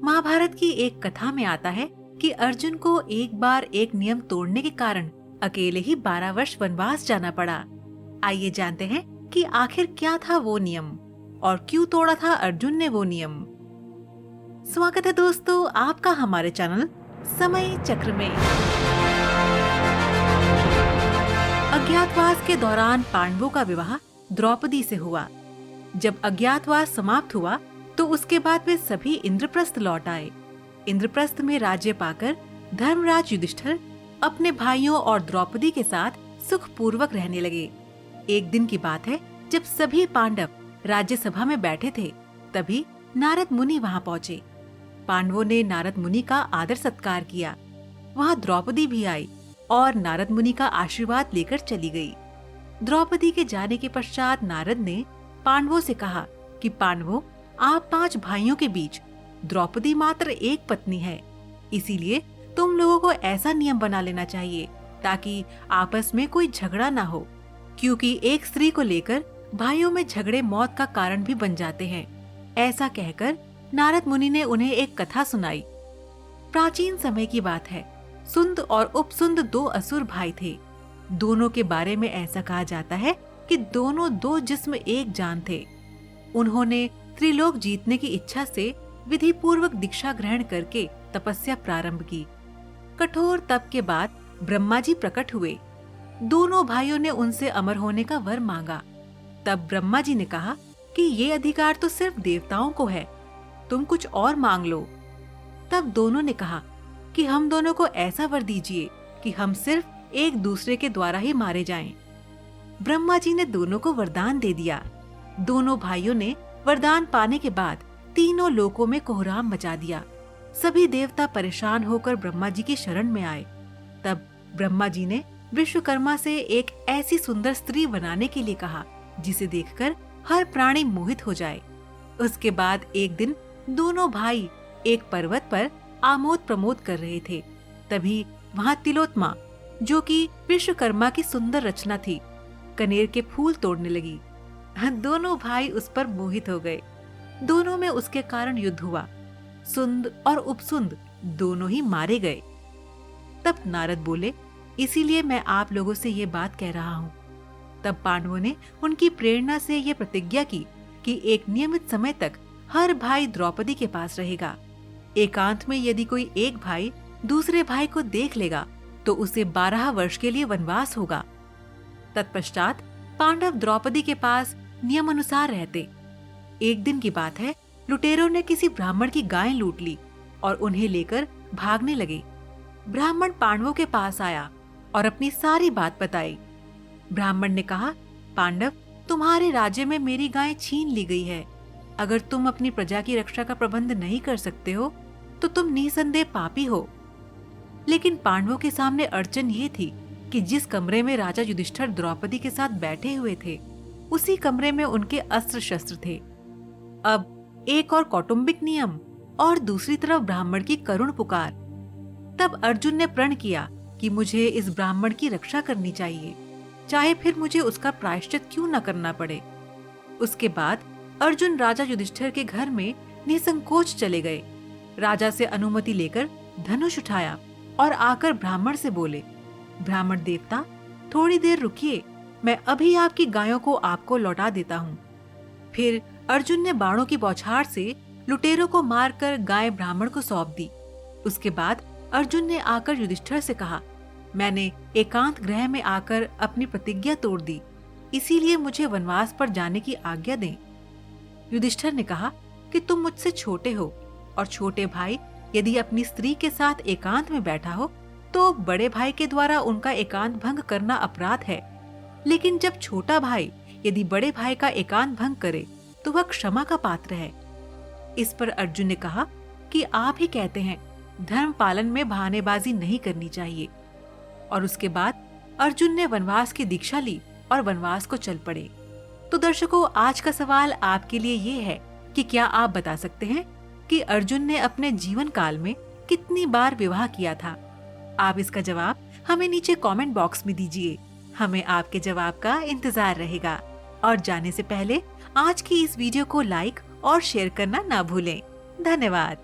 महाभारत की एक कथा में आता है कि अर्जुन को एक बार एक नियम तोड़ने के कारण अकेले ही 12 वर्ष वनवास जाना पड़ा। आइए जानते हैं कि आखिर क्या था वो नियम और क्यों तोड़ा था अर्जुन ने वो नियम। स्वागत है दोस्तों आपका हमारे चैनल समय चक्र में। अज्ञातवास के दौरान पांडवों का विवाह द्रौपदी से हुआ। जब अज्ञातवास समाप्त हुआ तो उसके बाद वे सभी इंद्रप्रस्थ लौट आए। इंद्रप्रस्थ में राज्य पाकर धर्मराज युधिष्ठिर अपने भाइयों और द्रौपदी के साथ सुखपूर्वक रहने लगे। एक दिन की बात है, जब सभी पांडव राज्यसभा में बैठे थे, तभी नारद मुनि वहां पहुँचे। पांडवों ने नारद मुनि का आदर सत्कार किया। वहां द्रौपदी भी आई और नारद मुनि का आशीर्वाद लेकर चली गई। द्रौपदी के जाने के पश्चात नारद ने पांडवों से कहा कि पांडवों, आप 5 भाइयों के बीच द्रौपदी मात्र एक पत्नी है, इसीलिए तुम लोगों को ऐसा नियम बना लेना चाहिए ताकि आपस में कोई झगड़ा ना हो, क्योंकि एक स्त्री को लेकर भाइयों में झगड़े मौत का कारण भी बन जाते हैं। ऐसा कहकर नारद मुनि ने उन्हें एक कथा सुनाई। प्राचीन समय की बात है। सुंद और उपसुंद 2 असुर भाई थे। दोनों के बारे में ऐसा कहा जाता है कि दोनों 2 जिस्म एक जान थे। उन्होंने त्रिलोक जीतने की इच्छा से विधि पूर्वक दीक्षा ग्रहण करके तपस्या प्रारंभ की। कठोर तप के बाद ब्रह्मा जी प्रकट हुए। दोनों भाइयों ने उनसे अमर होने का वर मांगा। तब ब्रह्मा जी ने कहा कि ये अधिकार तो सिर्फ देवताओं को है, तुम कुछ और मांग लो। तब दोनों ने कहा कि हम दोनों को ऐसा वर दीजिए कि हम सिर्फ एक दूसरे के द्वारा ही मारे जाएं। ब्रह्मा जी ने दोनों को वरदान दे दिया। दोनों भाइयों ने वरदान पाने के बाद तीनों लोकों में कोहराम मचा दिया। सभी देवता परेशान होकर ब्रह्मा जी की शरण में आए। तब ब्रह्मा जी ने विश्वकर्मा से एक ऐसी सुंदर स्त्री बनाने के लिए कहा जिसे देखकर हर प्राणी मोहित हो जाए। उसके बाद एक दिन दोनों भाई एक पर्वत पर आमोद प्रमोद कर रहे थे। तभी वहां तिलोत्मा, जो कि विश्वकर्मा की सुंदर रचना थी, कनेर के फूल तोड़ने लगी। दोनों भाई उस पर मोहित हो गए। दोनों में उसके कारण युद्ध हुआ। सुंद और उपसुंद दोनों ही मारे गए। तब नारद बोले, इसीलिए मैं आप लोगों से ये बात कह रहा हूँ। तब पांडवों ने उनकी प्रेरणा से ये प्रतिज्ञा की कि एक नियमित समय तक हर भाई द्रौपदी के पास रहेगा। एकांत में यदि कोई एक भाई दूसरे भाई को देख लेगा तो उसे 12 वर्ष के लिए वनवास होगा। तत्पश्चात पांडव द्रौपदी के पास नियम अनुसार रहते। एक दिन की बात है, लुटेरों ने किसी ब्राह्मण की गाय लूट ली और उन्हें लेकर भागने लगे। ब्राह्मण पांडवों के पास आया और अपनी सारी बात बताई। ब्राह्मण ने कहा, पांडव, तुम्हारे राज्य में मेरी गाय छीन ली गई है। अगर तुम अपनी प्रजा की रक्षा का प्रबंध नहीं कर सकते हो तो तुम निसंदेह पापी हो। लेकिन पांडवों के सामने अड़चन ये थी कि जिस कमरे में राजा युधिष्ठिर द्रौपदी के साथ बैठे हुए थे, उसी कमरे में उनके अस्त्र शस्त्र थे। अब एक और कौटुंबिक नियम और दूसरी तरफ ब्राह्मण की करुण पुकार। तब अर्जुन ने प्रण किया कि मुझे इस ब्राह्मण की रक्षा करनी चाहिए, चाहे फिर मुझे उसका प्रायश्चित क्यों न करना पड़े। उसके बाद अर्जुन राजा युधिष्ठिर के घर में निसंकोच चले गए। राजा से अनुमति लेकर धनुष उठाया और आकर ब्राह्मण से बोले, ब्राह्मण देवता, थोड़ी देर रुकिए, मैं अभी आपकी गायों को आपको लौटा देता हूँ। फिर अर्जुन ने बाणों की बौछार से लुटेरों को मारकर गाय ब्राह्मण को सौंप दी। उसके बाद अर्जुन ने आकर युधिष्ठिर से कहा, मैंने एकांत गृह में आकर अपनी प्रतिज्ञा तोड़ दी, इसीलिए मुझे वनवास पर जाने की आज्ञा दें। युधिष्ठिर ने कहा कि तुम मुझसे छोटे हो और छोटे भाई यदि अपनी स्त्री के साथ एकांत में बैठा हो तो बड़े भाई के द्वारा उनका एकांत भंग करना अपराध है। लेकिन जब छोटा भाई यदि बड़े भाई का एकांत भंग करे तो वह क्षमा का पात्र है। इस पर अर्जुन ने कहा कि आप ही कहते हैं धर्म पालन में बहानेबाजी नहीं करनी चाहिए। और उसके बाद अर्जुन ने वनवास की दीक्षा ली और वनवास को चल पड़े। तो दर्शकों, आज का सवाल आपके लिए ये है कि क्या आप बता सकते हैं कि अर्जुन ने अपने जीवन काल में कितनी बार विवाह किया था? आप इसका जवाब हमें नीचे कमेंट बॉक्स में दीजिए। हमें आपके जवाब का इंतजार रहेगा। और जाने से पहले आज की इस वीडियो को लाइक और शेयर करना ना भूलें। धन्यवाद।